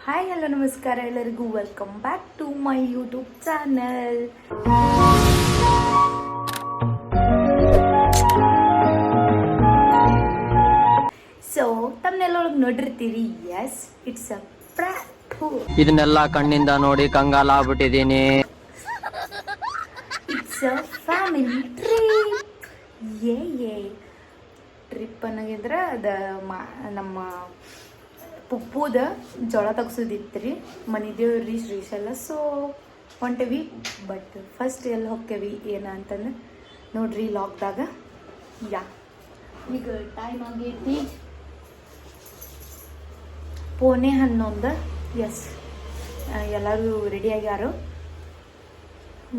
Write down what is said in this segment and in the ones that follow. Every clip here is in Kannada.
ಹಾಯ್ ಹಲೋ ನಮಸ್ಕಾರ ಎಲ್ಲರಿಗೂ welcome back to my YouTube channel. So ತಮ್ಮನೆಲ್ಲೊಳಗೆ ನೋಡಿರ್ತೀರಿ, ಎಸ್ ಇಟ್ಸ್ ಅ ಪ್ರಾಂಕ್. ಇದನ್ನೆಲ್ಲ ಕಣ್ಣಿಂದ ನೋಡಿ ಕಂಗಾಲ ಆಗ್ಬಿಟ್ಟಿದೀನಿ. It's a family trip. Trip ಅನ್ನೋಗಿದ್ರೆ ನಮ್ಮ ಪುಪ್ಪುದ ಜೋಳ ತೆಗ್ಸೋದಿತ್ರಿ, ಮನೆ ದೇವ್ರಿ ಶ್ರೀಶೈಲ. ಸೊ ಹೊಂಟೇವಿ, ಬಟ್ ಫಸ್ಟ್ ಎಲ್ಲಿ ಹೋಗ್ತೇವಿ ಏನ ಅಂತಂದ್ರೆ ನೋಡ್ರಿ ಲಾಕ್ದಾಗ. ಈಗ ಟೈಮ್ ಆಗೈತಿ 11:11. ಎಸ್, ಎಲ್ಲರೂ ರೆಡಿ ಆಗ್ಯಾರು.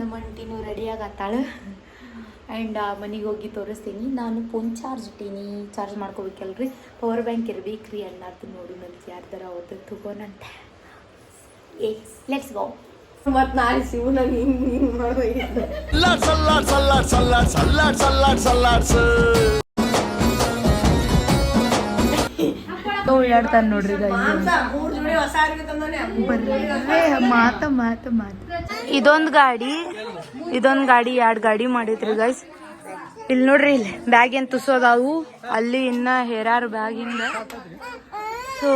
ನಮ್ಮ ಅಂಟಿನೂ ರೆಡಿ ಆಗತ್ತಾಳ. ಆ್ಯಂಡ್ ಮನೆಗೆ ಹೋಗಿ ತೋರಿಸ್ತೀನಿ. ನಾನು ಫೋನ್ ಚಾರ್ಜ್ ಇಟ್ಟೀನಿ, ಚಾರ್ಜ್ ಮಾಡ್ಕೋಬೇಕಲ್ರಿ, ಪವರ್ ಬ್ಯಾಂಕ್ ಇರ್ಬೇಕ್ರಿ ಅನ್ನೋದು. ನೋಡಿ ನನಗೆ ಯಾರ್ದಾರ ಅವತ್ತು ತಗೋನಂತ. Let's go. ಮತ್ ನಾಳೆ ಶಿವನ ಓಡಾಡ್ತಾನೆ ನೋಡ್ರಿ. ಇದೊಂದು ಗಾಡಿ 2 ಗಾಡಿ ಮಾಡಿದ್ರಿ ಗೈಸ್. ಇಲ್ಲಿ ನೋಡ್ರಿ, ಇಲ್ಲಿ ಬ್ಯಾಗ್ ಏನ್ ತುಸೋದಾವು, ಅಲ್ಲಿ ಇನ್ನ ಹೇರಾರು ಬ್ಯಾಗಿಂದ. ಸೊ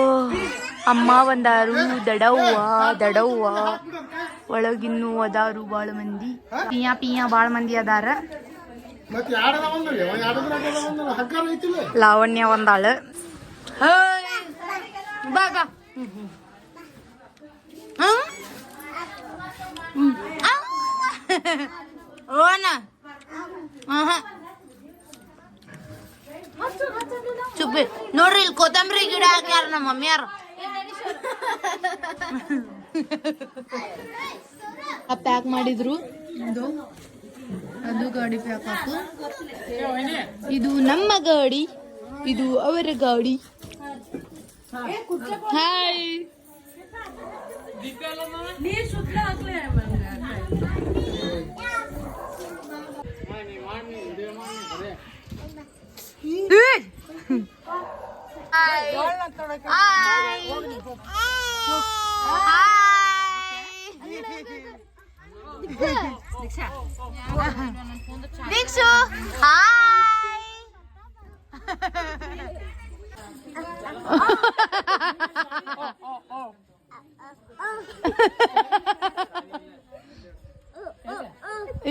ಅಮ್ಮ ಒಂದಾರು, ದಡವ್ವ ಒಳಗಿನ್ನು ಅದಾರು ಬಾಳ ಮಂದಿ. ಪಿಯಾ ಬಾಳ ಮಂದಿ ಅದಾರ. ಲಾವಣ್ಯ ಒಂದಾಳ. ಬಾಗ ಓನ ಚುಪ್ಪಿ ನೋಡ್ರಿ, ಇಲ್ಲಿ ಕೊತ್ತಂಬರಿ ಗಿಡ ಹಾಕ್ಯಾರ ನಮ್ಮ ಮಮ್ಮಿಯಾರ. ಪ್ಯಾಕ್ ಮಾಡಿದ್ರು. ಅದು ಗಾಡಿ ಪ್ಯಾಕ್ ಆಯ್ತು. ಇದು ನಮ್ಮ ಗಾಡಿ, ಇದು ಅವರ ಗಾಡಿ. ಹಾಯ್. ದೀಕ್ಷು ಹಾಯ್.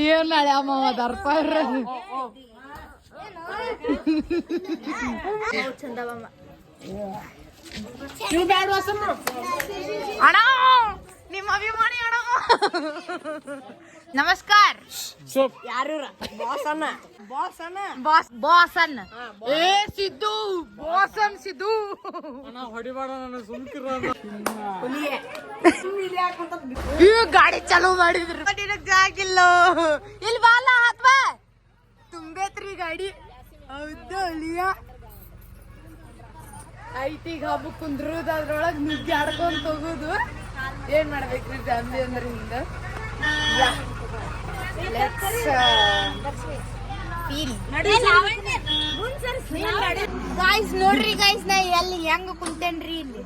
ಏನ್ ನಾಳೆ ಅಮ್ಮ ದರ್ಪ ಅಣ್ಣ, ನಿಮ್ಮ ಅಭಿಮಾನಿ ಅಣ್ಣ. ನಮಸ್ಕಾರ. ಯಾರು ಬಾಸನ್ ಏ ಸಿದ್ದು, ಬಾಸನ್ ಸಿದ್ದು ಹೊಡಿಬೇಡ ನನ್ನ ಸುಮ್ಕಿರ. ಈ ಗಾಡಿ ಚಾಲೂ ಮಾಡಿದ್ರು, ಜಾಗಿಲ್ಲ. ಇಲ್ಲಿ ಬಾಲ ಹಾತ್ವ ತುಂಬೇತ್ರಿ ಗಾಡಿ. ಹೌದು ಅಳಿಯ. ಐಟಿಗೆ ಹಬ್ಬ ಕುಂದ್ರುದು, ಅದ್ರೊಳಗೆ ನುಗ್ಗಿ ಆಡ್ಕೊಂಡ್ ಹೋಗುದು. ಏನ್ ಮಾಡ್ಬೇಕ್ರಿ ಫ್ಯಾಮಿಲಿ ಅಂದ್ರೆ ಹಿಂಗ. ಗಾಯ್ಸ್ ನೋಡ್ರಿ ಗೈಸ್, ನಾ ಎಲ್ಲಿ ಹೆಂಗ ಕುಂತೇನ್ರಿ. ಇಲ್ಲಿ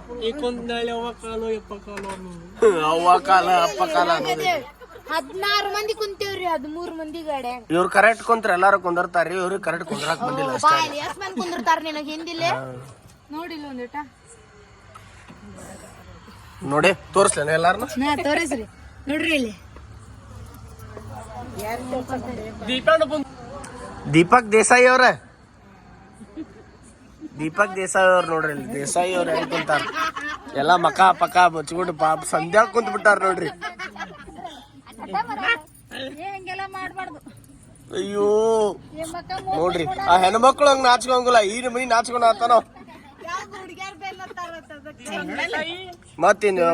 16 ಮಂದಿ ಕುಂತೇವ್ರಿ, 13 ಮಂದಿ ಗಾಡಿ. ಇವ್ರು ಕರೆಕ್ಟ್ ಕುಂತ್ರ ಎಲ್ಲಾರು ಕುಂದಿರ್ತಾರ್ರಿ, ಇವ್ರಿಗೆ ಕರೆಕ್ಟ್ ಕುಂದ್ರಾಕ್ ಬಂದಿಲ್ಲ. ಎಷ್ಟ್ ಮಂದಿ ಕುಂದಿರ್ತಾರ ನಿನಗ ಹಿಂದಿಲ್ಲ ನೋಡಿಲ್ಲ ಒಂದಿಟ. ನೋಡಿ ತೋರಿಸ್ಲೇನೆ ಎಲ್ಲಾರನ್ನ. ತೋರಿಸ್ರಿ ನೋಡ್ರಿ ಇಲ್ಲಿ. ದೀಪಕ್ ದೇಸಾಯಿ ಅವ್ರ ನೋಡ್ರಿ. ಇಲ್ಲಿ ದೇಸಾಯಿ ಅವ್ರ ಹೆಂಗ್ ಕುಂತಾರ, ಎಲ್ಲಾ ಮಕ ಪಕ ಬಚ್ಕೊಂಡು ಪಾಪ ಸಂಧ್ಯಾ ಕುಂತ ಬಿಟ್ಟಾರ ನೋಡ್ರಿ. ಅಯ್ಯೋ ನೋಡ್ರಿ, ಆ ಹೆಣ್ಮಕ್ಳು ಹಂಗ ನಾಚ್ಕೊಂಗಿಲ್ಲ, ಈ ಮನಿ ನಾಚ್ಕೊಂಡ್ ಆತಾನ.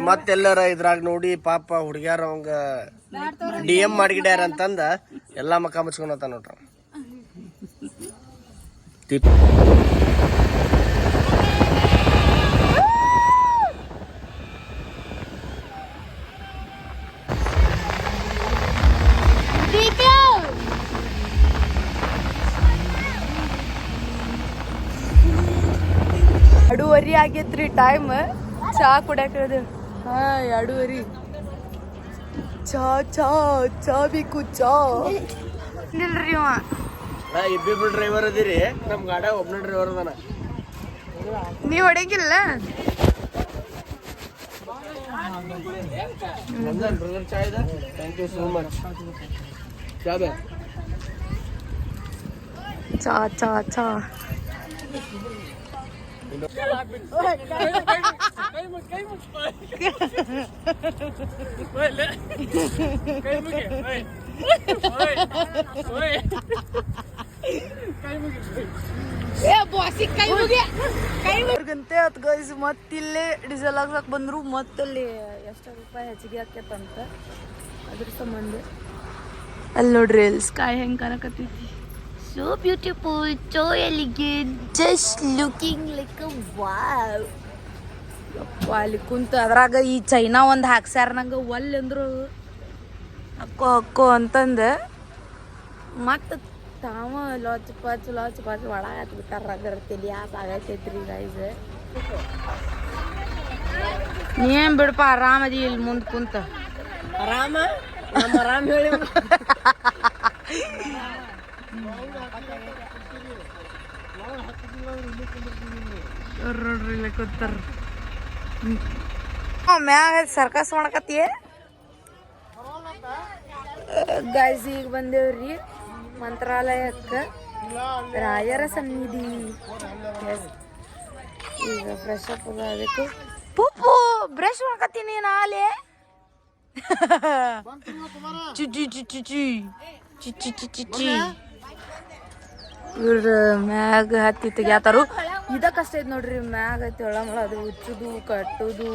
ಮತ್ತೆಲ್ಲರ ಇದ್ರಾಗ ನೋಡಿ ಪಾಪ ಹುಡುಗ್ಯಾರ ಅವಂಗ DM ಮಾಡಿಗಿಡ್ಯಾರ ಅಂತಂದ ಎಲ್ಲಾ ಮಕ ಮುಚ್ಕೊಂಡ ನೋಡ್ರ. ಎರಡೂವರೆ ಆಗೈತ್ರಿ ಟೈಮ್. ಚಾ ಕುಡಿಯಾಕ 2:30 ಚಾ ಬೇಕು ಚಾ ಇಲ್ರಿ ಅವ ಇಬ್ಬಿಬ್ರು ಡ್ರೈವರ್ ಅದಿರಿ ನಮ್ ಗಾಡ ಒಬ್ನ ಡ್ರೈವರ್ ಅದಾನ ನೀವ್ ಹೊಡೆಗಿಲ್ಲ ಬ್ರದರ್ ಚಾ ಇದೆ ಥ್ಯಾಂಕ್ ಯು ಸೋ ಮಚ್ ಚಾ ಬೇ ಚಾ ಗಂಟೆ ಹತ್ತು ಗೈಸ್ ಮತ್ತಿಲ್ಲೇ ಡೀಸೆಲ್ ಹಾಕ್ಸಕ್ ಬಂದ್ರು ಮತ್ತಲ್ಲಿ ಎಷ್ಟು ರೂಪಾಯಿ ಹೆಚ್ಚಿಗೆ ಆಕೇತಂತ ಅದ್ರ ಸಂಬಂಧ ಅಲ್ಲಿ ನೋಡ್ರಿ ಅಲ್ಲಿ ಸ್ಕೈ ಹೆಂಗ್ ಕಾಣಕತ್ತೈತಿ so beautiful so elegant just looking like a wow ಯಪ್ಪ ಅಲ್ಲಿ ಕುಂತ ಅದ್ರಾಗ ಈ ಚೈನಾ ಒಂದು ಹಾಕ್ಸ್ಯಾರ ನಂಗೆ ಒಲ್ಲೆ ಅಂದ್ರು ಅಕ್ಕೋ ಅಂತಂದು ಮತ್ತು ತಾವ ಲಾಚ್ ಪಾಚ್ ಒಳಗೆ ಹತ್ಬಿಟ್ಟಾರ ಅದ್ರ ತಲಿ ಆಗೈತೈತ್ರಿ ಗೈಸ್ ನೀನ್ ಬಿಡಪ್ಪ ಆರಾಮದಿ ಇಲ್ಲಿ ಮುಂದೆ ಕುಂತ ಆರಾಮ ಹೇಳಿ ನೋಡ್ರಿ ಇಲ್ಲ ಕೂತಾರ ಮ್ಯಾಗ ಸರ್ಕಸ್ ಮಾಡಕತ್ತಿ ಗೈಸ್ ಈಗ ಬಂದೇವ್ರಿ ಮಂತ್ರಾಲಯಕ್ಕೆ ರಾಯರ ಸನ್ನಿಧಿ ಈಗ ಫ್ರೆಶ್ ಅಪ್ ಆಗಬೇಕು ಪುಪ್ಪು ಬ್ರಷ್ ಮಾಡ್ಕತ್ತೀನಿ ನಾಳೆ ಇವ್ರ ಮ್ಯಾಗ ಹತ್ತಿ ತೆಗ್ಯಾತಾರು ಇದಕ್ಕಷ್ಟ ಐತಿ ನೋಡ್ರಿ ಮ್ಯಾಗ ತೆಳಮಳ ಅದು ಉಚ್ಚುದು ಕಟ್ಟುದು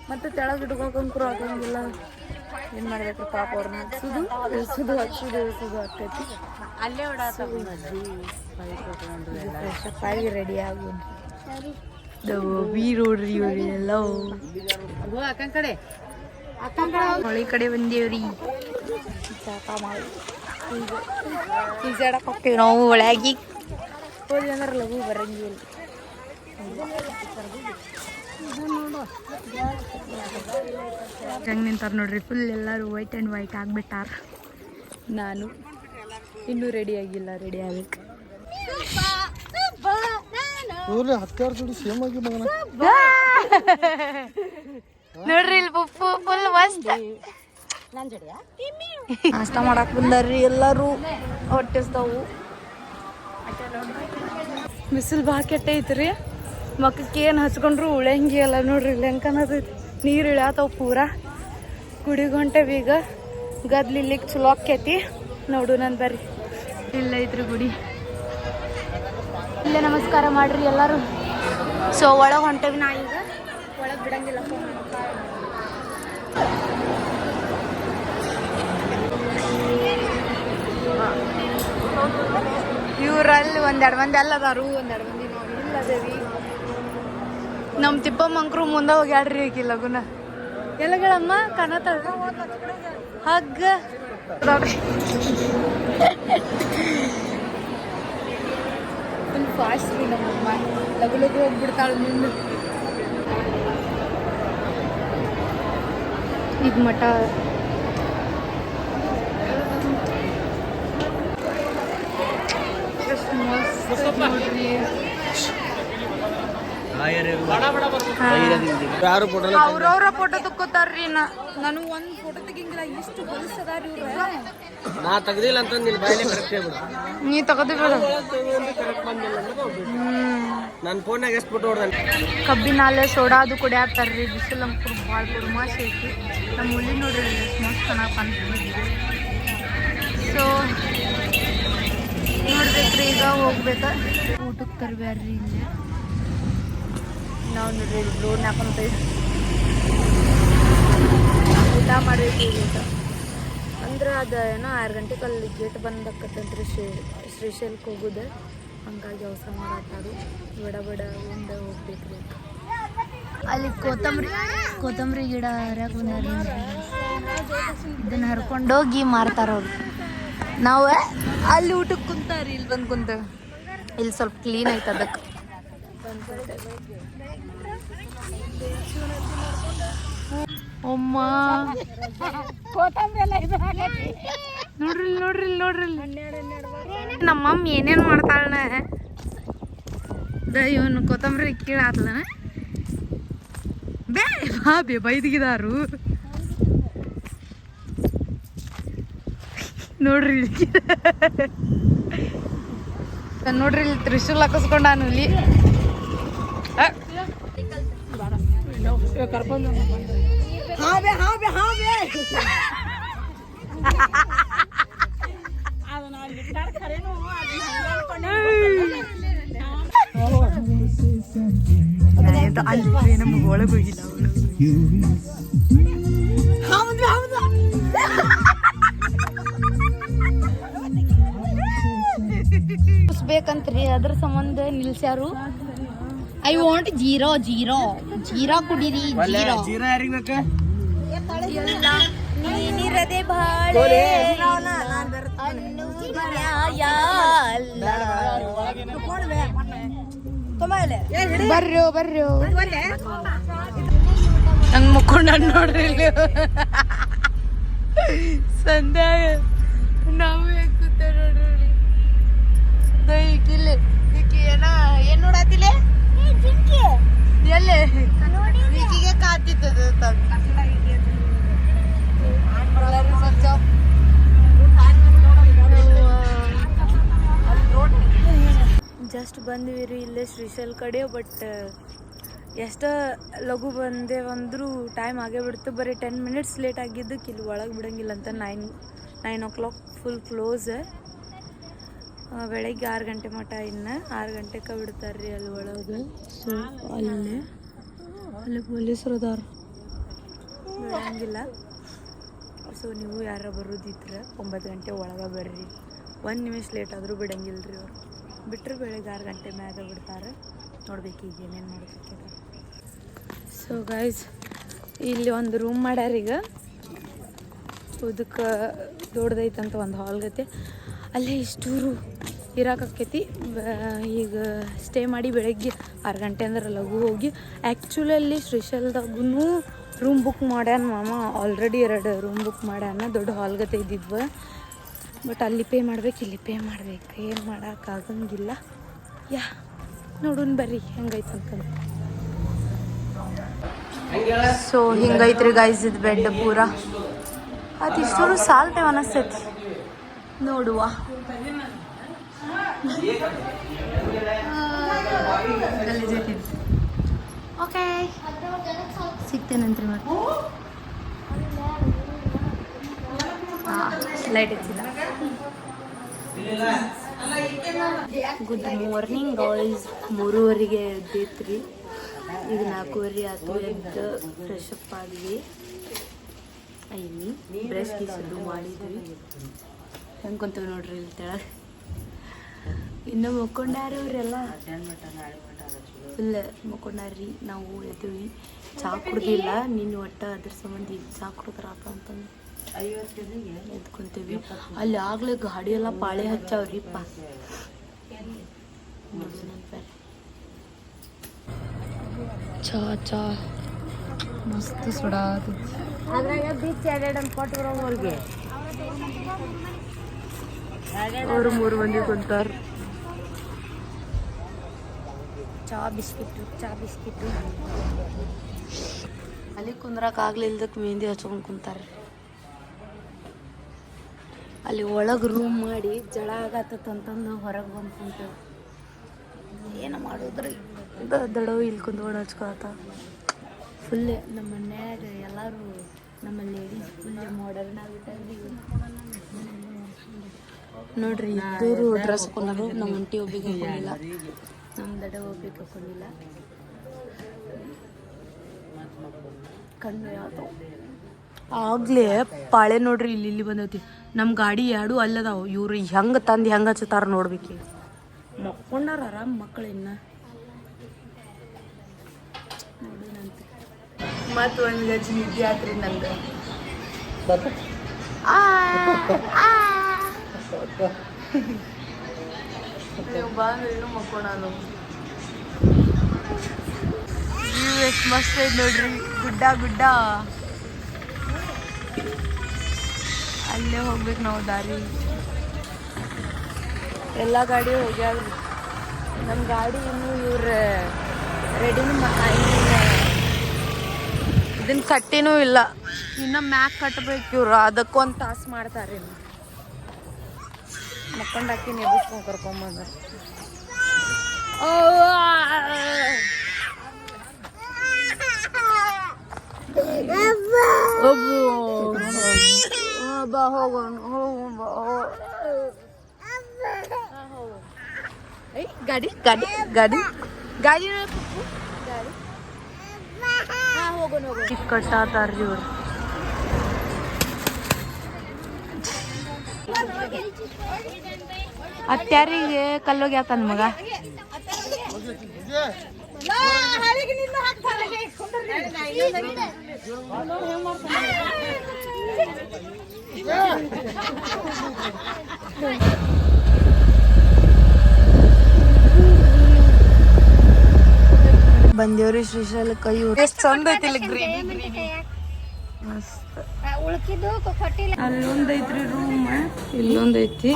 ಮತ್ತೆ ತೆಳಗ್ ಇಟ್ಕೊಳಕಂಕ್ರು ಆಗಂಗಿಲ್ಲ ಏನ್ ಮಾಡ್ಬೇಕ್ರಿ ಪಾಪ ಅವ್ರನ್ನ ಇಳ್ಸುದು ಆಗ್ತೈತಿ ಅಲ್ಲೇ ಫ್ರೆಶ್ ಅಪ್ ಆಗಿ ರೆಡಿ ಆಗು ನೋಡ್ರಿ ಇವ್ರಿ ಎಲ್ಲ ಅಕ್ಕನ ಕಡೆ ಹೊಳಿ ಕಡೆ ಬಂದೇವ್ರಿ ಚಾಕ ಮಾಡಿ ಈಜಾಡಕ್ ಹೋಗ್ತೀವಿ ನಾವು ಒಳಗಿ ಹೋದ್ವಿ ಅಂದ್ರೆ ಲಘು ಬರಂಗಿಲ್ಲ ಹೆಂಗೆ ನಿಂತಾರ ನೋಡ್ರಿ ಫುಲ್ ಎಲ್ಲರೂ ವೈಟ್ ಆ್ಯಂಡ್ ವೈಟ್ ಆಗ್ಬಿಟ್ಟಾರ ನಾನು ಇನ್ನೂ ರೆಡಿ ಆಗಿಲ್ಲ ರೆಡಿ ಆಗ್ಬೇಕು ನೋಡ್ರಿ ಇಲ್ಲಿ ಪುಪ್ಪು ಫುಲ್ ಮಸ್ತ್ ನಾಷ್ಟ ಮಾಡಕ್ ಬಂದಾರ್ರಿ ಎಲ್ಲರೂ ಹೊಟ್ಟಿಸ್ತಾವು ಬಿಸಿಲು ಭಾಳ ಕೆಟ್ಟ ಐತ್ರಿ ಮಕ್ಕಕ್ಕೆ ಏನು ಹಚ್ಕೊಂಡ್ರು ಉಳಂಗಿ ಅಲ್ಲ ನೋಡ್ರಿ ಇಲ್ಲಿ ಹೆಂಗೆ ಕಾಣತೈತಿ ನೀರು ಇಳ್ಯಾತಾವ ಪೂರಾ ಗುಡಿಗೆ ಹೊಂಟೇವಿ ಈಗ ಗದ್ಲಿ ಇಲ್ಲಿಗೆ ಚಲೋ ಆಕೈತಿ ನೋಡು ನನ್ ಬರ್ರಿ ಇಲ್ಲ ಐತ್ರಿ ಗುಡಿ ಇಲ್ಲೇ ನಮಸ್ಕಾರ ಮಾಡ್ರಿ ಎಲ್ಲರೂ ಸೊ ಒಳಗೆ ಹೊಂಟೇವಿ ನಾ ಈಗ ಒಳಗೆ ಬಿಡಂಗಿಲ್ಲ ಇವ್ರಲ್ಲಿ ಒಂದೆರಡು ಮಂದಿ ಅಲ್ಲದಾರು ಒಂದೆರಡು ಮಂದಿ ನಾವು ಇಲ್ಲದೇವಿ ನಮ್ಮ ತಿಪ್ಪಮ್ಮಂಕ್ರು ಮುಂದೆ ಹೋಗ್ಯಾಡ್ರಿ ಈಗ ಲಗುನ ಎಲ್ಲಗಳಮ್ಮ ಕನತ ಹಗ್ಗ ಫುಲ್ ಫಾಸ್ಟ್ ರೀ ನಮ್ಮಮ್ಮ ಲಗು ಲಗು ಹೋಗ್ಬಿಡ್ತಾಳೆ ಮುಂದೆ ಈಗ ಮಠ ನೋಡ್ರಿ ಯಾರು ಫೋಟೋ ಅವ್ರವ್ರ ಫೋಟೋ ತಕ್ಕೋತಾರ್ರಿ ನಾನು ಒಂದ್ ಫೋಟೋ ತೆಗಿಂಗಿಲ್ಲ ಎಷ್ಟು ಹೊಲಸದಾರಿ ಇವ್ರ ನಾ ತೆಗ್ದಿಲ್ಲ ಅಂತ ನಿನ್ ಬಾಯಿಲೆ ಕರೆಕ್ಟ್ ಹೇಳ್ಬಿಡು ನೀ ತಗೋದಿಲ್ಲ ನನ್ನ ಫೋನ್ನಾಗ ಎಷ್ಟು ಫೋಟೋ ಹೊಡ್ದಾನೆ ಕಬ್ಬಿನಾಲೆ ಸೋಡಾ ಅದು ಕುಡಿಯಾತಾರ್ರಿ ಬಿಸಿಲು ಅಂಕರು ಭಾಳ ಕುರ್ಮಾಸ್ ಐತಿ ನಮ್ಮ ಹುಲಿ ನೋಡ್ರಿ ಮಸ್ತ್ ಚೆನ್ನಾಗಿ ಕಾಣ್ತೀವಿ ಸೊ ನೋಡ್ಬೇಕ್ರಿ ಈಗ ಹೋಗ್ಬೇಕ ಊಟಕ್ಕೆ ತರ್ಬ್ಯಾರ್ರಿ ಇಲ್ಲಿ ನಾವು ನೋಡ್ರಿ ರೋಡ್ ಹಾಕೊಂತ ಊಟ ಮಾಡ್ಬೇಕು ಊಟ ಅಂದ್ರೆ ಅದು ಏನೋ 6 ಗಂಟೆಗೆ ಅಲ್ಲಿ ಗೇಟ್ ಬಂದಕ್ಕತ್ತಂತ್ರಿ ಶ್ರೀಶೈಲಕ್ಕೆ ಹೋಗೋದು ಹಂಗಾಗಿ ಅವಸರ ಮಾಡತ್ತಾರು ಬಡ ಉಂಡ ಹೋಗ್ಬೇಕ್ರಿ ಅಲ್ಲಿ ಕೊತ್ತಂಬರಿ ಗಿಡ ಹರ್ಯಾಕ ಬಂದಾರಿ ಇದನ್ನ ಹರ್ಕೊಂಡೋಗಿ ಮಾರ್ತಾರ ಅವ್ರು ನಾವು ಅಲ್ಲಿ ಊಟಕ್ಕೆ ಕುಂತಾರಿ ಇಲ್ಲಿ ಬಂದು ಕುಂತ ಇಲ್ಲಿ ಸ್ವಲ್ಪ ಕ್ಲೀನ್ ಐತೆ ಅದಕ್ಕೆ ಅಮ್ಮ ನೋಡ್ರಿ ನಮ್ಮ ಮಮ್ಮಿ ಏನೇನ್ ಮಾಡ್ತಾಳ ಇವನು ಕೊತ್ತಂಬರಿ ಕೀಳಾತ್ಲ ಬೇ ಬೈದಿಗಿದಾರು ನೋಡ್ರಿ ನೋಡ್ರಿ ಇಲ್ಲಿ ತ್ರಿಶೂಲ್ ಹಾಕಿಸ್ಕೊಂಡಾನು ಇಲ್ಲಿ ನಮ್ಗೆ ಒಳಗೆ ಹೋಗಿಲ್ಲ ಬೇಕಂತ್ರಿ ಅದ್ರ ಸಂಬಂಧ ನಿಲ್ಸ್ಯಾರು ಐ ವಾಂಟ್ ಜೀರಾ ಕುಡೀರಿ ಜೀರಾ ಯಾರಿಗ್ ಬೇಕ ನೀನಿರದೆ ಬಾಳೆ ಬರ್ರಿ ಹಂಗ್ ಮುಕ್ಕೊಂಡ ನೋಡ್ರಿ ಇಲ್ಲಿ ಸಂಧ್ಯಾಗ ನಾವು ಹೇಗ್ ಕೂತ ನೋಡ್ರಿ ಈಕಿಲ್ಲಿ ಈಕಿ ಏನ್ ನೋಡಾತಿಲ್ಲ ಎಲ್ಲೇ ಈಕಿಗೆ ಕಾತಿತ್ತದ ಜಸ್ಟ್ ಬಂದ್ವಿ ರೀ ಇಲ್ಲೇ ಶ್ರೀಶೈಲ್ ಕಡೆ ಬಟ್ ಎಷ್ಟು ಲಘು ಬಂದೇವಂದ್ರೂ ಟೈಮ್ ಆಗೇ ಬಿಡ್ತು ಬರೀ 10 ಮಿನಿಟ್ಸ್ ಲೇಟ್ ಆಗಿದ್ದಕ್ಕೆ ಇಲ್ಲಿ ಒಳಗೆ ಬಿಡಂಗಿಲ್ಲ ಅಂತ 9 o'clock ಫುಲ್ ಕ್ಲೋಸ್ ಬೆಳಗ್ಗೆ 6 ಗಂಟೆ ಮಟ ಇನ್ನು 6 ಗಂಟೆಗೆ ಬಿಡ್ತಾರ್ರಿ ಅಲ್ಲಿ ಒಳಗೆ ಸೊ ಅಲ್ಲಿ ಪೊಲೀಸರು ಅದಾರ ಬಿಡಂಗಿಲ್ಲ ಸೊ ನೀವು ಯಾರ ಬರೋದಿದ್ರೆ 9 ಗಂಟೆ ಒಳಗೆ ಬರ್ರಿ 1 ನಿಮಿಷ ಲೇಟ್ ಆದರೂ ಬಿಡಂಗಿಲ್ಲ ರೀ ಅವ್ರು ಬಿಟ್ಟರೆ ಬೆಳಗ್ಗೆ 6 ಗಂಟೆ ಮ್ಯಾಗ ಬಿಡ್ತಾರೆ ನೋಡ್ಬೇಕು ಈಗ ಏನೇನು ಮಾಡ್ಬೇಕಿದೆ ಸೊ ಗೈಸ್ ಇಲ್ಲಿ ಒಂದು ರೂಮ್ ಮಾಡ್ಯಾರ ಈಗ ಅದಕ್ಕೆ ದೊಡ್ಡದೈತಂತ ಒಂದು ಹಾಲ್ ಗತೆ ಅಲ್ಲೇ ಇಷ್ಟೂರು ಇರೋಕ್ಕಾಕೈತಿ ಈಗ ಸ್ಟೇ ಮಾಡಿ ಬೆಳಗ್ಗೆ 6 ಗಂಟೆ ಅಂದ್ರೆ ಲಘು ಹೋಗಿ ಆ್ಯಕ್ಚುಲಿ ಅಲ್ಲಿ ಶ್ರೀಶೈಲದಾಗೂ ರೂಮ್ ಬುಕ್ ಮಾಡ್ಯಾನ ಮಾಮ ಆಲ್ರೆಡಿ 2 ರೂಮ್ ಬುಕ್ ಮಾಡ್ಯಾನ ದೊಡ್ಡ ಹಾಲ್ ಗತೆ ಇದ್ದಿದ್ವ ಬಟ್ ಅಲ್ಲಿ ಪೇ ಮಾಡ್ಬೇಕು ಇಲ್ಲಿ ಪೇ ಮಾಡ್ಬೇಕು ಏನು ಮಾಡೋಕ್ಕಾಗಂಗಿಲ್ಲ ಯಾ ನೋಡೋಣ ಬರ್ರಿ ಹೆಂಗೈತೆ ಅಂತಂದು ಸೊ ಹಿಂಗೈತ್ರಿ ಗೈಸ್ ಇದು ಬೆಡ್ ಪೂರ ಅದು ಇಷ್ಟೂರು ಸಾಲ್ ಟೈಮ್ ಅನ್ನಿಸ್ತೈತಿ ನೋಡುವ ಓಕೆ ಸಿಗ್ತೇನಂತ್ರಿ ಮತ್ತೆ ಲೈಟ್ ಹಚ್ಚಿಲ್ಲ ಗುಡ್ ಮಾರ್ನಿಂಗ್ ಗಾಯ್ಸ್ 3:30ಗೆ ಎದ್ದೈತ್ರಿ ಈಗ 4:30 ಆಯ್ತು ಎದ್ದು ಫ್ರೆಶ್ ಅಪ್ ಆದ್ವಿ ಐನಿ ಬ್ರಷ್ ಗೀಸದ್ದು ಮಾಡಿದ್ವಿ ಹೆಂಗೆ ಕುಂತೀವಿ ನೋಡ್ರಿ ಇಲ್ಲಿ ತೆಳಗೆ ಇನ್ನು ಮುಕ್ಕೊಂಡಾರ ಇವರೆಲ್ಲ ಫುಲ್ ಮುಕ್ಕೊಂಡಾರ್ರಿ ನಾವು ಎದ್ವಿ ಚಹಾ ಕುಡ್ದಿಲ್ಲ ನಿನ್ನ ಒಟ್ಟು ಅದ್ರ ಸಂಬಂಧ ಈಗ ಚಹಾ ಕುಡಿದ್ರಾತ ಅಂತಂದು ಎದ್ಕೊಂತೀವಿ ಅಲ್ಲಿ ಆಗ್ಲೇ ಗಾಡಿ ಎಲ್ಲ ಪಾಳೆ ಹಚ್ಚಾವ್ರಿಪ್ಪ ಚಾ ಮಸ್ತ್ ಸುಡಾ ಅದ್ರಾಗ ಬೀಚ್ ಎರಡು ಕೊಟ್ಟು ಅವ್ರಿಗೆ ಅವರು 3 ಮಂದಿ ಕುಂತಾರ ಚಾ ಬಿಸ್ಕಿಟ್ಟು ಅಲ್ಲಿ ಕುಂದ್ರಕ್ಕೆ ಆಗ್ಲಿಲ್ದಕ್ಕೆ ಮೆಹಂದಿ ಹಚ್ಕೊಂಡು ಕುಂತಾರೆ ಅಲ್ಲಿ ಒಳಗೆ ರೂಮ್ ಮಾಡಿ ಜಳ ಆಗತ್ತಂತಂದು ಹೊರಗೆ ಬಂದು ಕುಂತೇವೆ ಏನು ಮಾಡೋದ್ರಿ ದಡವು ಇಲ್ಲಿ ಕುಂತ್ಕೊಂಡು ಹಚ್ಕೊಳತ್ತ ಫುಲ್ಲೆ ನಮ್ಮ ಮನ್ಯಾಗ ಎಲ್ಲರೂ ನಮ್ಮ ಲೇಡೀಸ್ ಫುಲ್ಲೆ ಮಾಡರ್ನ್ ಆಗಿಬಿಟ್ಟಿದ್ದೀವಿ ನೋಡ್ರಿ ಇದ್ದೂರು ಡ್ರೆಸ್ ಹಾಕೊಂಡರು ನಮ್ಮ ಅಂಟಿ ಒಬ್ಬಿಗೆ ಹಾಕೊಂಡಿಲ್ಲ ನಮ್ಮ ದಡ ಒಬ್ಬಿಗೆ ಹಾಕೊಂಡಿಲ್ಲ ಕಣ್ಣು ಯಾವುದು ಆಗ್ಲೇ ಪಾಳೆ ನೋಡ್ರಿ ಇಲ್ಲಿ ಬಂದೈತಿ ನಮ್ಮ ಗಾಡಿ 2 ಅಲ್ಲದಾವು ಇವ್ರು ಹೆಂಗೆ ತಂದು ಹೆಂಗೆ ಹಚ್ಚುತ್ತಾರ ನೋಡ್ಬೇಕು ಮಕ್ಕೊಂಡಾರ ಆರಾಮ್ ಮಕ್ಕಳು ಇನ್ನ ನೋಡಿನಂತೆ ಮತ್ತು ಒಂದು ಗಜ್ಜಿ ನಿದ್ದೆ ಆತ್ರಿ ನಂದು ನೀವು ಬಂದ್ರೆ ಇನ್ನೂ ಮಕ್ಕೊಂಡಾನು ವ್ಯೂ ಎಷ್ಟು ಮಸ್ತ್ ಐತೆ ನೋಡ್ರಿ ಗುಡ್ಡ ಅಲ್ಲೇ ಹೋಗ್ಬೇಕು ನಾವು ದಾರಿ. ಎಲ್ಲ ಗಾಡಿ ಹೋಗ್ಯಾವ್ರಿ. ನಮ್ಮ ಗಾಡಿ ಇನ್ನೂ ಇವ್ರ ರೆಡಿನೂ ಇದನ್ನ ಕಟ್ಟಿನೂ ಇಲ್ಲ. ಇನ್ನು ಮ್ಯಾಕ್ ಕಟ್ಟಬೇಕು ಇವ್ರು. ಅದಕ್ಕೊಂದು ತಾಸು ಮಾಡ್ತಾರೆ. ಮಕ್ಕೊಂಡು ಹಾಕಿ ನೆಬಿಸ್ಕೊಂಡು ಕರ್ಕೊಂಬಂದ. ಬಾ ಹೋಗೋಣ ಗಾಡಿ ಗಾಡಿ ಗಾಡಿ ಗಾಡಿ ಗಾಡಿ ಹೋಗೋಣ ಹೋಗೋಣ. ಕಟ್ಟಾತಾರ್ರಿ ಇವ್ರು. ಅತ್ಯಾರಿಗೆ ಕಲ್ಲೋಗ್ಯಾತನ್ ಮಗ. ಬಂದೇವ್ರಿ ಶ್ರೀಶೈಲಕ್ಕ. ಇವ್ರು ಎಷ್ಟು ಚಂದ ಐತಿಲ್ಲ ಮಸ್ತ್. ಅಲ್ಲೊಂದೈತ್ರಿ ರೂಮ್, ಇಲ್ಲೊಂದೈತಿ.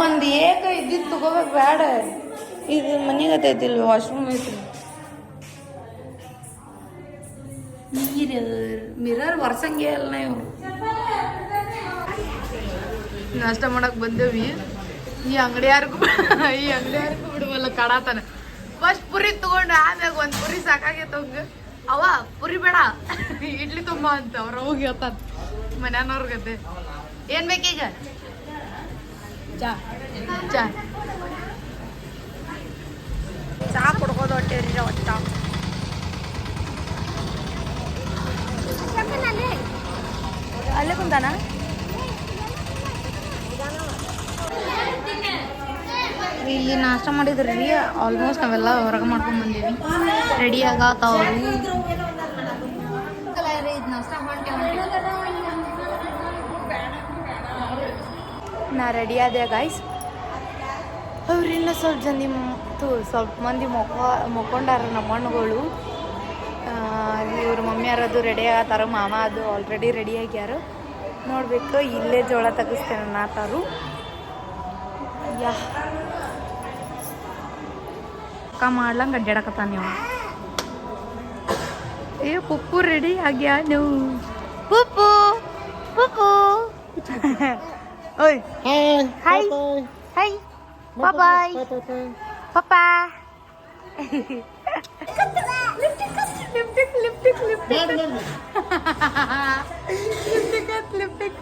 ಒಂದ್ ಏಕ ಇದ್ದಿದ್ ತಗೋಬೇಕು ಬ್ಯಾಡ. ಇದು ಮನಿಗತೈತಿಲ್ ವಾಶ್ರೂಮ್ ಐತ್ರಿ. ಮಿರರ್ ವರ್ಸಂಗೆ ಅಲ್ಲ. ಇವ್ರು ನಾಷ್ಟ ಮಾಡಕ್ ಬಂದೇವಿ. ಈ ಅಂಗಡಿಯಾರ್ಗೂ ಬಿಡುವಲ್ಲ ಕಾಡತಾನ. ಫಸ್ಟ್ ಪುರಿ ತಗೊಂಡು ಆಮ್ಯಾಗ ಒಂದ್ ಪುರಿ ಸಾಕಾಗೈತ ಅವಂಗ. ಅವ ಪುರಿ ಬೇಡ ಇಡ್ಲಿ ತುಂಬ ಅಂತ ಅವ್ರ ಹೋಗಿ ಹೇಳ್ತಾನ ಮನ್ಯಾನವ್ರ ಗತೆ. ಏನ್ ಬೇಕೀಗ? ಚಾ ಚಾ ಚಾ ಕುಡ್ಕೋದು ಹೊಟ್ಟೆರಿ ಒಟ್ಟ. ಅಲ್ಲೇ ಕುಂತಾನ. ಇಲ್ಲಿ ನಾಷ್ಟ ಮಾಡಿದ್ರಿ. ಆಲ್ಮೋಸ್ಟ್ ನಾವೆಲ್ಲ ಹೊರಗೆ ಮಾಡ್ಕೊಂಡ್ ಬಂದೀವಿ. ರೆಡಿ ಆಗತ್ತಾವ್ರಿ. ನಾ ರೆಡಿ ಆದೆ ಗಾಯ್ಸ್. ಅವ್ರಿನ್ನ ಸ್ವಲ್ಪ ಮಂದಿ ಮೊಕ್ಕೊಂಡಾರ ನಮ್ಮ ಹಣ್ಣುಗಳು. ಇವ್ರ ಮಮ್ಮಿ ಯಾರದು ರೆಡಿ ಆಗತ್ತಾರ. ಮಾಮ ಅದು ಆಲ್ರೆಡಿ ರೆಡಿ ಆಗ್ಯಾರ. ನೋಡ್ಬೇಕು. ಇಲ್ಲೇ ಜೋಳ ತೆಗಿಸ್ತೇನೆ ನಾತಾರು. ಯಾ ಅಕ್ಕ ಮಾಡ್ಲಂಗೆ ಅಡ್ಡಾಡಕತ್ತಾನ ನೀವು. ಏ ಪುಪ್ಪು ರೆಡಿ ಆಗ್ಯಾ ನೀವು. ಪುಪ್ಪು ಪುಪ್ಪು ಓಯ್ ಹಾಯ್ ಹಾಯ್ ಬಾಯ್ ಪಾಪಾ. Lipstick lipstick lipstick lipstick lipstick.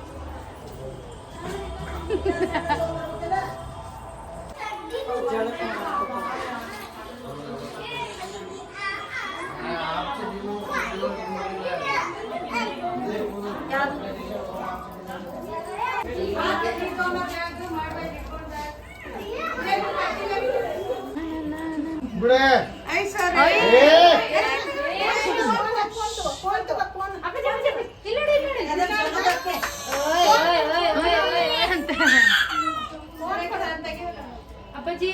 ಅಪ್ಪಾಜಿ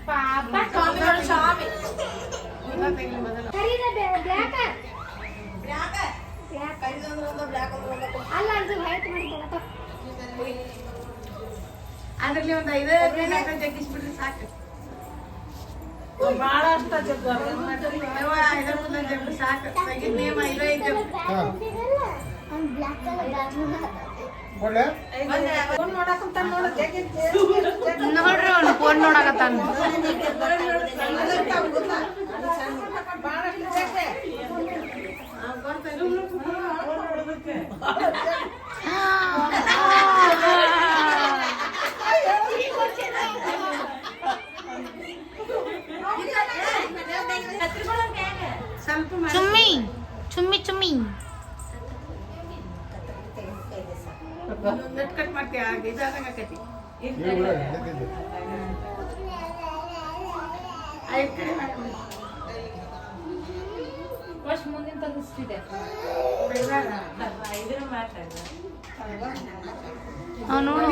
ಪಾಪ ಸ್ವಾಮಿ ಅದ್ರಲ್ಲಿ ಒಂದು 5 ಜಗ್ಗಿಸ್ಬಿಟ್ರೆ ಸಾಕು. ಭಾಳ ಅಷ್ಟ ಜಗ್ಗು ಸಾಕು. ನೋಡ್ರಿ ಅವ್ನು ಫೋನ್ ನೋಡಕತ್ತಾನ. ಚುಮ್ಮಿ ಚುಮ್ಮಿ ಚುಮ್ಮಿ ಕಟ್ ಮಾಡ್ತೀಯ. ಮುಂದಿನ ತಗಿಸ್ತಿದೆ. ನೋಡು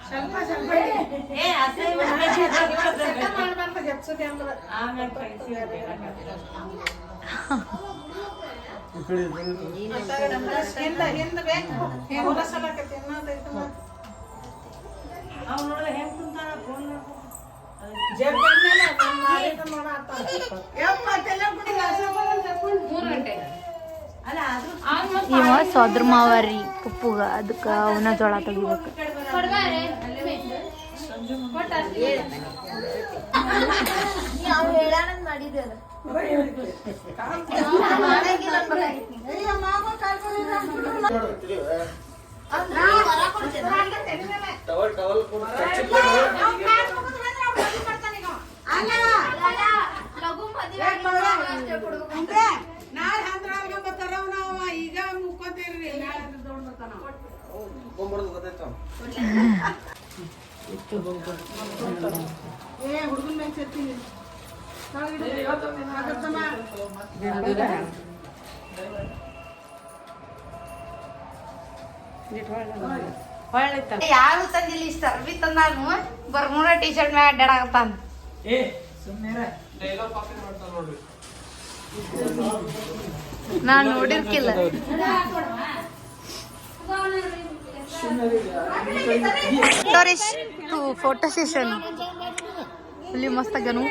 ಸ್ವಲ್ಪ ಇವ ಸೋದ್ರ ಮಾವರಿ ಪಪ್ಪುಗ ಅದಕ್ಕ ಅವನ ಜೋಳ ತೆಗಿಬೇಕು. ಯಾರು ತಂದಿಲ್ಲ ಇಷ್ಟ ಅರ್ಬಿ ತಂದಾನು ಬರ್ಮೂಡ ಟೀ ಶರ್ಟ್ ಮ್ಯಾಗ ಅಡ್ಡಾಡಕತ್ತಾನ. ನಾನ್ ನೋಡಿರ್ಕಿಲ್ಲ. ಫೋಟೋ ಸೆಷನ್ ಇಲ್ಲಿ ಮಸ್ತ್ ಆಗ್ಯಾನು.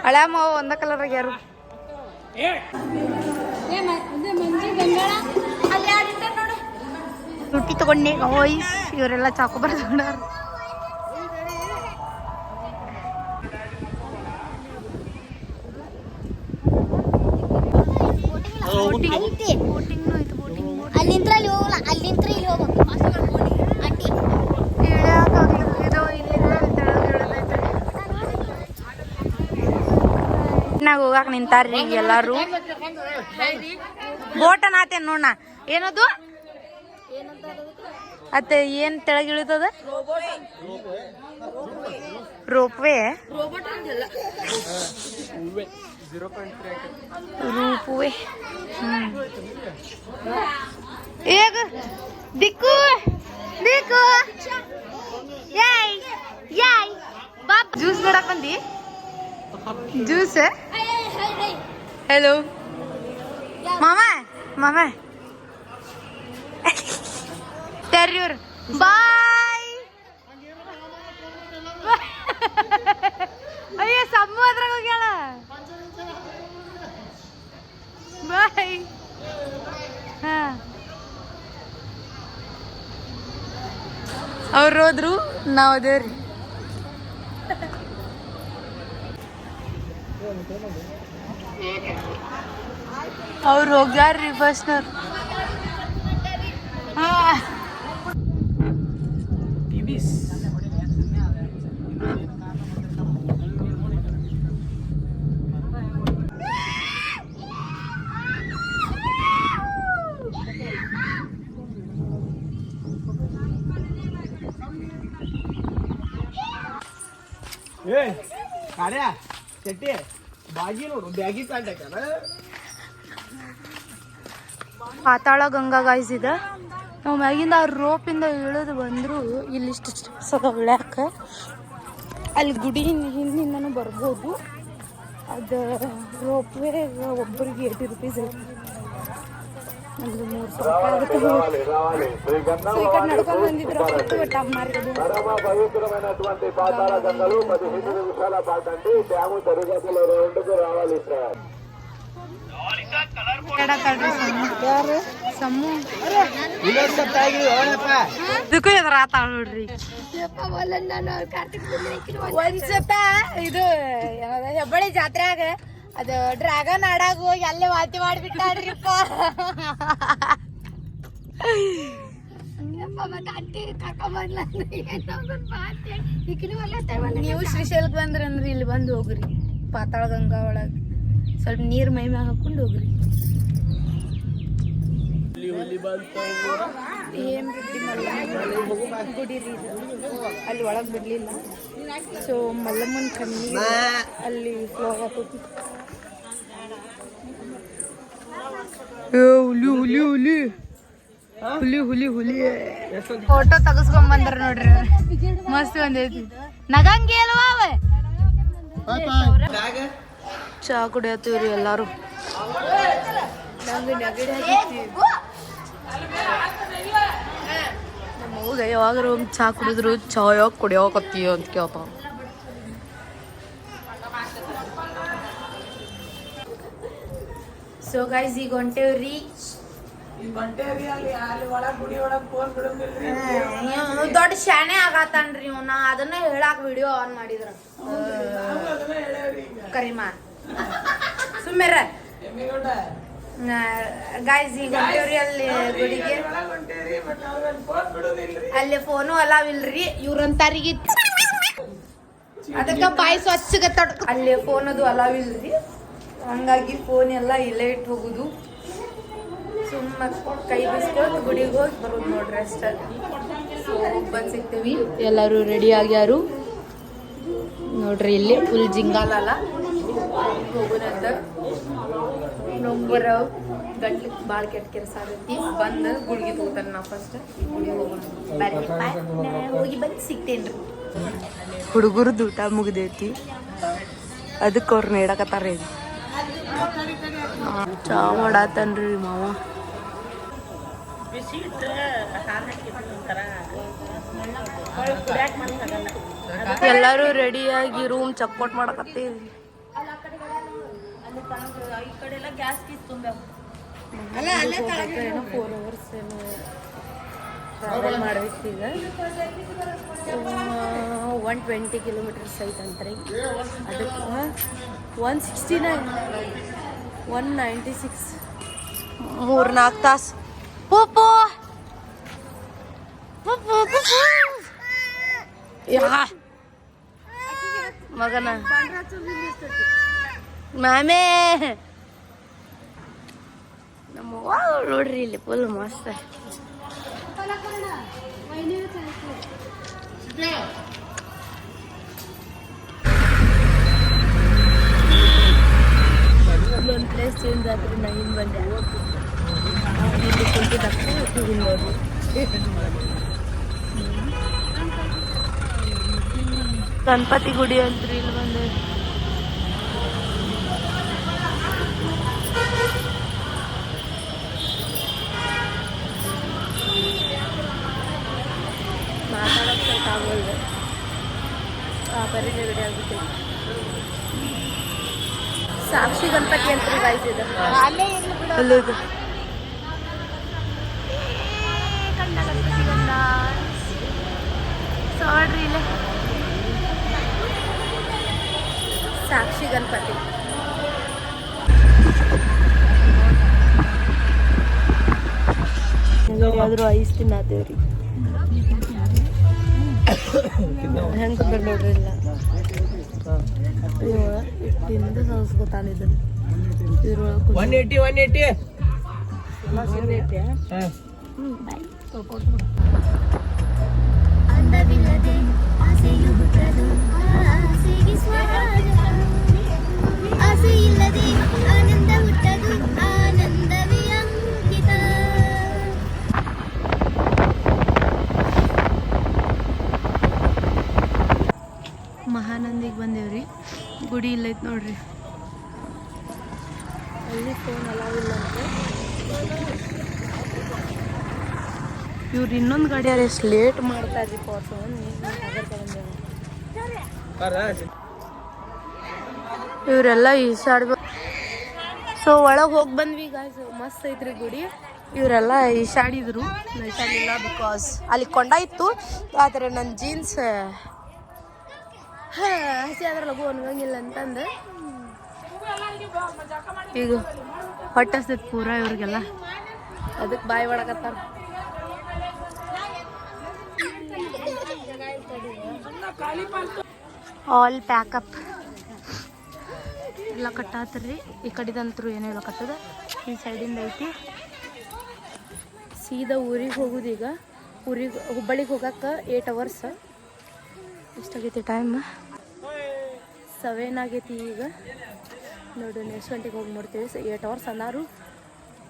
ಹಳೆ ಮಾವ ಒಂದ ಕಲರ್ ಆಗ್ಯಾರು. ರೊಟ್ಟಿ ತಗೊಂಡೆ ಓಯ್ಸ್ ಇವರೆಲ್ಲ ಚಾಕೋಬಾರ ತಗೊಂಡಾರ. ಅಲ್ಲಿಂತ್ರ ಇಲ್ಲಿ ಹೋಗಲ್ಲ, ಅಲ್ಲಿಂತ್ರ ಇಲ್ಲಿ ಹೋಗ್ಬೇಕು. ಹೋಗಾಕ ನಿಂತಾರ್ರಿ ಎಲ್ಲಾರು. ಬೋಟ್ ಅನ್ನಾತೇನ್ ನೋಡ. ಏನದು ಅತ್ತೆ ಏನ್ ತೆಳಗ್ ಇಳಿತದ? ರೋಪ್ವೇ. ರೂಪವೇ. ಈಗ ದಿಕ್ಕು ದಿಕ್ಕು ಯಾಯ್ ಯಾಯ್ ಬಾಪ್ ಜ್ಯೂಸ್ ನೋಡಕ್ ಬಂದಿ? ಜ್ಯೂಸ್. ಹೆಲೋ ಮಾಮ ಮಾಮ ಟೆರ್ಯೂರ್ ಬಾಯ್. ಅಯ್ಯ ಸಮ್ಮು ಅದ್ರಾಗ ಹೋಗ್ಯಾಳ. ಬಾಯ್. ಹಾ ಅವ್ರು ಹೋದ್ರು ನಾವು ಅದೇವ್ರಿ. ಅವ್ರು ಹೋಗ್ಯಾರ್ರಿ ಬಸ್ನವ್ರು. ಹಾ ಕಾರ್ಯ ಚಟ್ಟಿ ಬಾಗಿ ನೋಡು, ಬ್ಯಾಗಿ ಪ್ಯಾಂಟ್ ಹಾಕ್ಯಾನ. ಪಾತಾಳ ಗಂಗಾ ಗಾಯ್ಸ್ ಇದೆ. ನಾವು ಮ್ಯಾಗಿಂದ ಆ ರೋಪಿಂದ ಇಳಿದು ಬಂದ್ರು ಇಲ್ಲಿಷ್ಟು ಸ್ಟೆಪ್ಸ್ ಅದ ಉಳ್ಯಾಕ. ಅಲ್ಲಿ ಗುಡಿ ಹಿಂದಿಂದನೂ ಬರ್ಬೋದು. ಅದು ರೋಪ್ವೇ ಒಬ್ಬರಿಗೆ 80 ರೂಪೀಸ್ ಐತಿ. ಒಂದು 300 ರೂಪಾಯಿ ಆಗುತ್ತೆ. ಸೊ ಈ ಕಡೆ ನಡ್ಕೊಂಡು ಬಂದಿದ್ರು ಬಟ್ ಅಮ್ಮ ಮಾರಿದ್ದು. ಯಾರು ಸಮ್ಮು ಇದಕ್ಕೂ ಎದ್ರ ಆತಾಳ ನೋಡ್ರಿ. ಒಂದ್ಸಪ ಇದು ಹೆಬ್ಬಳ್ಳಿ ಜಾತ್ರೆಯಾಗ ಅದು ಡ್ರ್ಯಾಗನ್ ಆಡಾಗ ಹೋಗಿ ಅಲ್ಲೇ ವಾಂತಿ ಮಾಡಿಬಿಟ್ಟಾಡ್ರಿಪ್ಪ. ನೀವು ಶ್ರೀಶೈಲಕ್ಕೆ ಬಂದ್ರಂದ್ರಿ ಇಲ್ಲಿ ಬಂದು ಹೋಗ್ರಿ. ಪಾತಾಳ ಗಂಗಾ ಒಳಗೆ ಸ್ವಲ್ಪ ನೀರ್ ಮೈ ಮ್ಯಾಗ ಹಾಕೊಂಡು ಹೋಗ್ರಿ. ಏನ್ ಬಿಡ್ತಿ ಮಲ್ಲಮ್ಮ ಗುಡಿ ರೀ ಇದು. ಅಲ್ಲಿ ಒಳಗೆ ಬಿಡ್ಲಿಲ್ಲ. ಸೊ ಮಲ್ಲಮ್ಮನ ಕಣ್ಣಿ ಅಲ್ಲಿ ಫ್ಲೋ ಹಾಕೋತಿ. ಹುಲಿ ಹುಲಿ ಹುಲಿ ಹುಲಿ ಹುಲಿ ಫೋಟೋ ತಗಸ್ಕೊಂಡ್ ಬಂದ್ರ ನೋಡ್ರಿ ಮಸ್ತ್ ಬಂದೈತಿ ನಗಂಗೆ ಅಲ್ವಾ ಅವ ಚಾ ಕುಡಿಯತ್ತೀವ್ರಿ ಎಲ್ಲಾರು ನಮ್ಮ ಅವ್ಗ ಯಾವಾಗಾರ ಒಂದು ಚಾ ಕುಡಿದ್ರು ಚಾ ಯಾವಾಗ ಕುಡಿಯೋಕತ್ತೀಯ ಅಂತ ಕೇಳ್ತಾವ ಸೊ ಗೈಸ್ ಈಗ ಹೊಂಟೇವ್ರಿ ದೊಡ್ಡ ಶಾಣೆ ಆಗತ್ತಾನ್ರಿ ಇವ್ನ ಅದನ್ನ ಹೇಳಾಕ ವಿಡಿಯೋ ಆನ್ ಮಾಡಿದ್ರ ಕರಿಮಾ ಸುಮ್ಮೆರ ಗೈಸ್ ಈಗ ಹೊಂಟೇವ್ರಿ ಅಲ್ಲಿ ಗುಡಿಗೆ ಅಲ್ಲಿ ಫೋನು ಅಲಾವ್ ಇಲ್ರಿ ಇವ್ರಂತಾರಿಗೆ ಅದಕ್ಕ ಬಾಯಿ ಸ್ವಚ್ಛಗೆ ತೊಡ್ಕ ಅಲ್ಲಿ ಫೋನ್ ಅದು ಅಲಾವ್ ಇಲ್ರಿ ಹಂಗಾಗಿ ಫೋನ್ ಎಲ್ಲ ಇಲ್ಲೇ ಇಟ್ಟು ಹೋಗುದು ಸುಮ್ಮ ಕೈ ಬಿಸ್ಕೊಂಡು ಗುಡಿಗೆ ಹೋಗಿ ಬರೋದು ನೋಡ್ರಿ ಅಷ್ಟ ಸೊ ಬಂದು ಸಿಗ್ತೀವಿ ಎಲ್ಲರೂ ರೆಡಿ ಆಗ್ಯಾರು ನೋಡ್ರಿ ಇಲ್ಲಿ ಫುಲ್ ಜಿಂಗಾಲಲ್ಲ ಹೋಗೋಣಂತ ನೊಂಬರ ಗಂಟ್ಲಿಗೆ ಭಾಳ ಕೆಟ್ಟ ಕೆಲಸ ಆಗೈತಿ ಬಂದು ಗುಡಿಗೆ ಹೋಗ್ತಾನೆ ನಾವು ಫಸ್ಟ್ ಗುಡಿಗೆ ಹೋಗೋಣ ಹೋಗಿ ಬಂದು ಸಿಗ್ತೇನ್ರಿ ಹುಡುಗರದ್ದು ಊಟ ಮುಗ್ದೈತಿ ಅದಕ್ಕೆ ಅವ್ರು ನೀಡಕತ್ತಾರ ಚಾ ಮಾಡಾತನ್ರಿ ಮಾವ ಎಲ್ಲರೂ ರೆಡಿಯಾಗಿ ರೂಮ್ ಚೆಕ್ಔಟ್ ಮಾಡಕತ್ತೀವಿ ಏನೋ 4 hours ಏನು ಟ್ರಾವೆಲ್ ಮಾಡ್ಬೇಕು ಈಗ 120 kilometers ಐತಂತ್ರಿ ಅದಕ್ಕೆ 169 196 3-4 ತಾಸು ಪೂಪು ಮಗನ ಮಾಮೇ ನಮ್ಮ ನೋಡ್ರಿ ಇಲ್ಲಿ ಫುಲ್ ಮಸ್ತ್ ಒಂದು ಪ್ಲೇಸ್ ಚೇಂಜ್ ಆದ್ರೆ ನಾ ಹಿಂಗೆ ಬಂದೆ ಇಲ್ಲಿ ಕುಂತಿದ್ದಕ್ಕೆ ಹಿಂಗೆ ನೋಡಿ ಗಣಪತಿ ಗುಡಿ ಅಂತ್ರಿ ಇಲ್ಲಿ ಬಂದೆ ಮಾತಾಡೋಕೆ ಸ್ವಲ್ಪ ಆಗೋಲ್ದು ಆ ಬರೀನೇ ವಿಡಿಯೋ ಆಗುತ್ತೆ ಸಾಕ್ಷಿ ಗಣಪತಿ ಅಂತ ಗಾಯಿಸಿದ ಅಲ್ಲದು ಕಂಡ ಗಣಪತಿ ಬಂದ ನೋಡ್ರಿ ಇಲ್ಲ ಸಾಕ್ಷಿ ಗಣಪತಿ ಆದ್ರೂ ಐಸ್ ತಿನ್ನತ್ತೇವ್ರಿ ಹೆಂಗೆ ನೋಡ್ರಿ ಇಲ್ಲ ಇಟ್ಟಿಂದ ಸೌಸ್ಕೊತಾನೆ ಇದನ್ನ ಇದ್ರೊಳಗೆ ಅಂದವಿಲ್ಲದೆ ಆಸೆಯು ಹುಟ್ಟದು ಆಸೆಗೆ ಸ್ವಾಗತ ಆಸೆ ಇಲ್ಲದೆ ಆನಂದ ಹುಟ್ಟದು ಆನಂದವೇ ಅಂಕಿತ ಮಹಾನಂದಿಗೆ ಬಂದೇವ್ರಿ ಗುಡಿ ಇಲ್ಲೈತೆ ನೋಡ್ರಿ ಅಲ್ಲಿ ಫೋನ್ ಅಲಾವ್ ಇಲ್ಲ ಅಂತ ಇವ್ರು ಇನ್ನೊಂದು ಗಾಡಿಯಾರ ಎಷ್ಟು ಲೇಟ್ ಮಾಡ್ತಾರ್ರಿ ಇವರೆಲ್ಲ ಈಸಾಡ್ಬ ಸೊ ಒಳಗೆ ಹೋಗಿ ಬಂದ್ವಿ ಗಾಯ್ಸ್ ಮಸ್ತ್ ಐತ್ರಿ ಗುಡಿ ಇವರೆಲ್ಲ ಈಸಾಡಿದ್ರು ಈಸಾಡಿಲ್ಲ ಬಿಕಾಸ್ ಅಲ್ಲಿ ಕೊಂಡ ಇತ್ತು ಆದರೆ ನನ್ನ ಜೀನ್ಸ್ ಹಸಿ ಆದ್ರೆ ಲಘು ಒಣಗಂಗಿಲ್ಲ ಅಂತಂದು ಈಗ ಹೊಟ್ಟಸ್ತೈತಿ ಪೂರ ಇವ್ರಿಗೆಲ್ಲ ಅದಕ್ಕೆ ಬಾಯಿ ಒಳಗತ್ತಾರ ಆಲ್ ಪ್ಯಾಕಪ್ ಎಲ್ಲ ಕಟ್ಟಾತ್ರಿ ಈ ಕಡೆದಂತರೂ ಏನಿಲ್ಲ ಕಟ್ಟದ ಈ ಸೈಡಿಂದ ಐತಿ ಸೀದಾ ಊರಿಗೆ ಹೋಗುದು ಈಗ ಊರಿಗೆ ಹುಬ್ಬಳ್ಳಿಗೆ ಹೋಗಕ್ಕೆ 8 hours ಎಷ್ಟಾಗೈತಿ ಟೈಮ್ 7 ಆಗೈತಿ ಈಗ ನೋಡು ಎಷ್ಟು ಗಂಟೆಗೆ ಹೋಗಿ ನೋಡ್ತೀವಿ 8 hours ಅನ್ನಾರು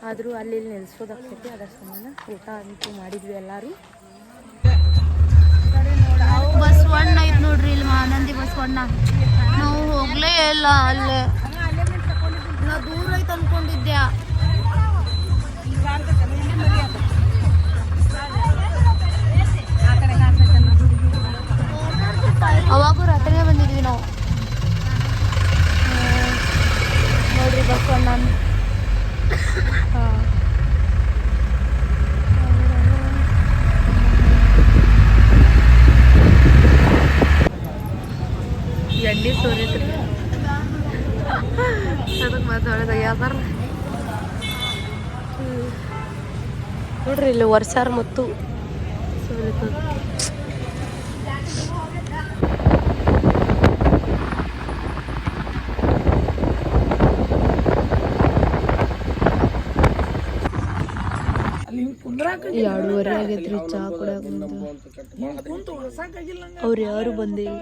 ಆದರೂ ಅಲ್ಲಿ ಇಲ್ಲಿ ನಿಲ್ಸೋದಾಗ್ತೈತಿ. ಅದರ ಸಂಬಂಧ ಊಟ ಅಂತೂ ಮಾಡಿದ್ವಿ ಎಲ್ಲರೂ. ಬಸವಣ್ಣ ಐತ್ ನೋಡ್ರಿ ಇಲ್ಲಿ ಆನಂದಿ ಬಸವಣ್ಣ. ನಾವು ಹೋಗ್ಲೇ ಇಲ್ಲ ಅಲ್ಲೇ, ನಾ ದೂರ ಐತೆ ಅನ್ಕೊಂಡಿದ್ದೆ. ಅವಾಗೂ ರಾತ್ರಿನೇ ಬಂದಿದ್ವಿ ನಾವು. ನೋಡ್ರಿ ಬಸವಣ್ಣ. ಎಣ್ಣೆ ಸೋರಿತ್ರಿ ಅದಕ್ಕೆ ಮಾತಾಡೋದು ಯಾವ್ದಾರ ನೋಡ್ರಿ ಇಲ್ಲಿ ವರ್ಷಾರ ಮತ್ತು ಸೋರಿತದ. ಎರಡೂವರೆ ಆಗೈತ್ರಿ ಚಾ ಕುಡಿಯಾಕ. ಅವ್ರು ಯಾರು ಬಂದಿಲ್ಲ.